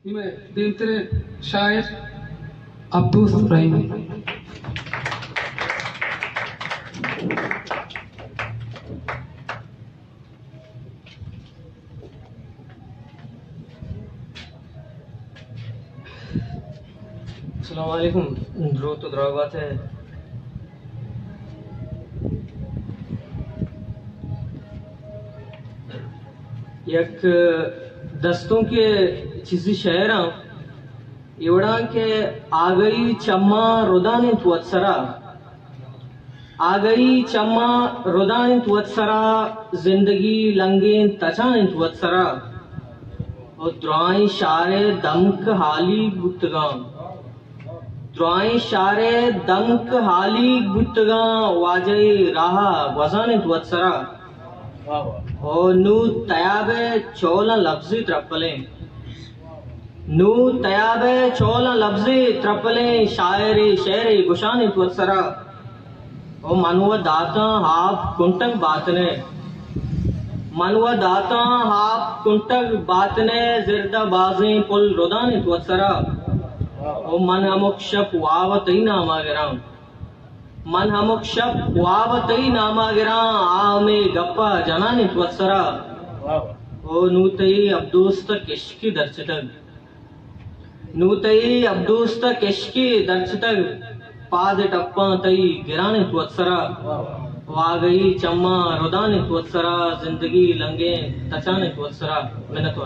मैं बेहतर शायर अब्दुस इब्राहिम। अस्सलाम वालेकुम। ध्रुव तो द्रावत है। एक दस्तों के चीज़ी शहरा एवढा के आ गई चम्मा रुदाने त्वत्सरा, आ गई चम्मा रुदाने त्वत्सरा, जिंदगी लंगे तचाने त्वत्सरा और द्राई शारे दमक हाली गुत्तगा, द्राई शारे दमक हाली गुत्तगा वाजे राहा वजाने त्वत्सरा और नू तयाबे चोला लफ्जी त्रपले, नू तयाबे चोला लफ्जी त्रपले शायरी शेरी गुशानी त्वत्सरा और मनवा दाता हाफ कुंटक बातने, मनवा दाता हाफ कुंटक बातने जिरदा बाजी पुल रुदानी त्वत्सरा और मन अमुक शप वावतई नामा गिराम, मन हमुक शप वावतई नामा गिरा आमे गप्पा जनानी त्वत्सरा ओ नूतई अब्दूस्त किश्की दर्शतग, नूतई अब्दूस्त किश्की दर्शतग पाद टप्पा तई गिराने त्वत्सरा वागई चम्मा रुदाने त्वत्सरा जिंदगी लंगे तचाने त्वत्सरा। मिन्नत